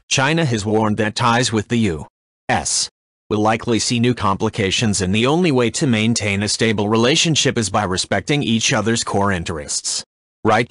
China has warned that ties with the U.S. will likely see new complications, and the only way to maintain a stable relationship is by respecting each other's core interests. Right?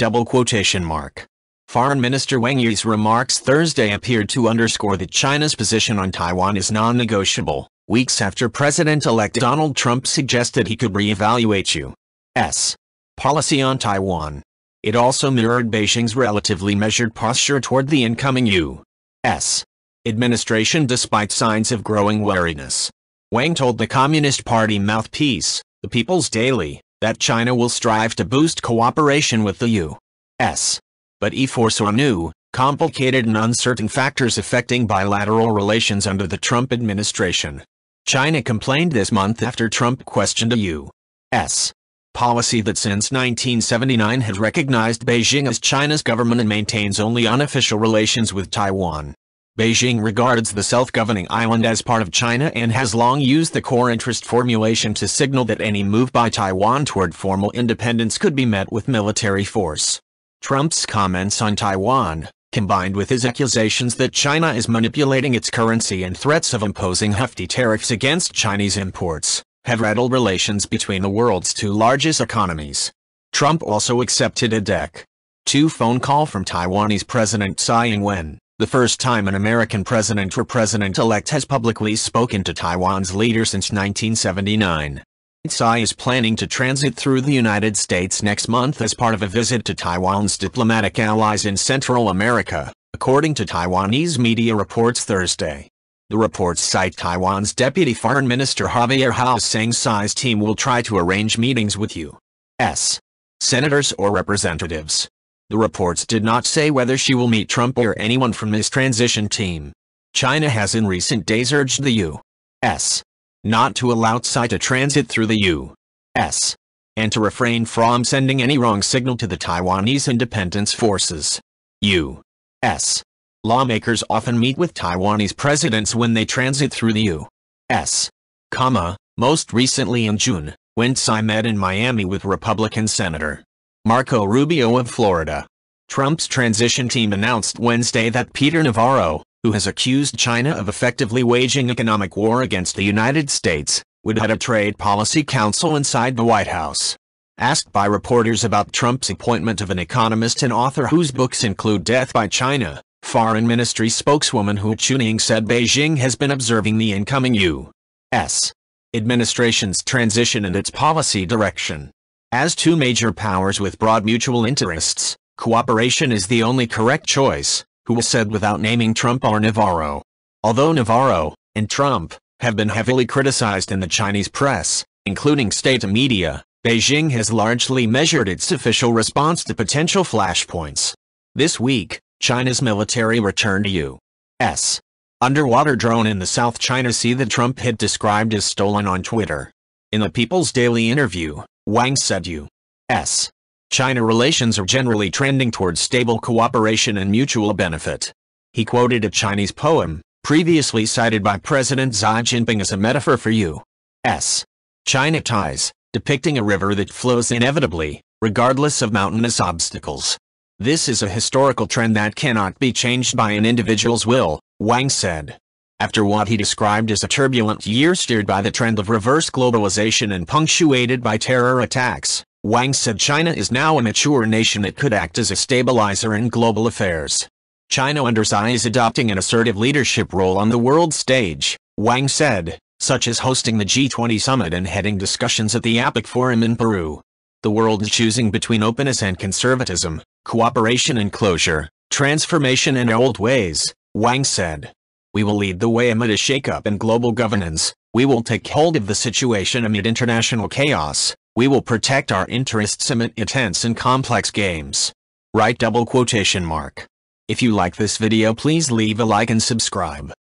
Foreign Minister Wang's remarks Thursday appeared to underscore that China's position on Taiwan is non-negotiable, weeks after President-elect Donald Trump suggested he could re-evaluate U.S. policy on Taiwan. It also mirrored Beijing's relatively measured posture toward the incoming U.S. administration despite signs of growing wariness. Wang told the Communist Party mouthpiece, The People's Daily, that China will strive to boost cooperation with the U.S. but he foresaw new, complicated and uncertain factors affecting bilateral relations under the Trump administration. China complained this month after Trump questioned a U.S. policy that since 1979 had recognized Beijing as China's government and maintains only unofficial relations with Taiwan. Beijing regards the self-governing island as part of China and has long used the core interest formulation to signal that any move by Taiwan toward formal independence could be met with military force. Trump's comments on Taiwan, combined with his accusations that China is manipulating its currency and threats of imposing hefty tariffs against Chinese imports, have rattled relations between the world's two largest economies. Trump also accepted a Dec. 2 phone call from Taiwanese President Tsai Ing-wen, the first time an American president or president-elect has publicly spoken to Taiwan's leader since 1979. Tsai is planning to transit through the United States next month as part of a visit to Taiwan's diplomatic allies in Central America, according to Taiwanese media reports Thursday. The reports cite Taiwan's Deputy Foreign Minister Javier Hao saying Tsai's team will try to arrange meetings with U.S. senators or representatives. The reports did not say whether she will meet Trump or anyone from his transition team. China has in recent days urged the U.S. not to allow Tsai to transit through the U.S. and to refrain from sending any wrong signal to the Taiwanese independence forces. U.S. lawmakers often meet with Taiwanese presidents when they transit through the U.S., most recently in June, when Tsai met in Miami with Republican Senator Marco Rubio of Florida. Trump's transition team announced Wednesday that Peter Navarro, who has accused China of effectively waging economic war against the United States, would head a trade policy council inside the White House. Asked by reporters about Trump's appointment of an economist and author whose books include Death by China, Foreign Ministry spokeswoman Hua Chunying said Beijing has been observing the incoming U.S. administration's transition and its policy direction. As two major powers with broad mutual interests, cooperation is the only correct choice, Hua said without naming Trump or Navarro. Although Navarro and Trump have been heavily criticized in the Chinese press, including state media, Beijing has largely measured its official response to potential flashpoints. This week, China's military returned a U.S. underwater drone in the South China Sea that Trump had described as stolen on Twitter. In the People's Daily interview, Wang said U.S. China relations are generally trending towards stable cooperation and mutual benefit. He quoted a Chinese poem, previously cited by President Xi Jinping as a metaphor for U.S. China ties, depicting a river that flows inevitably, regardless of mountainous obstacles. This is a historical trend that cannot be changed by an individual's will, Wang said. After what he described as a turbulent year steered by the trend of reverse globalization and punctuated by terror attacks, Wang said China is now a mature nation that could act as a stabilizer in global affairs. China under Xi is adopting an assertive leadership role on the world stage, Wang said, such as hosting the G20 summit and heading discussions at the APEC Forum in Peru. The world is choosing between openness and conservatism, cooperation and closure, transformation and old ways, Wang said. We will lead the way amid a shakeup in global governance. We will take hold of the situation amid international chaos. We will protect our interests amid intense and complex games. Right? If you like this video, please leave a like and subscribe.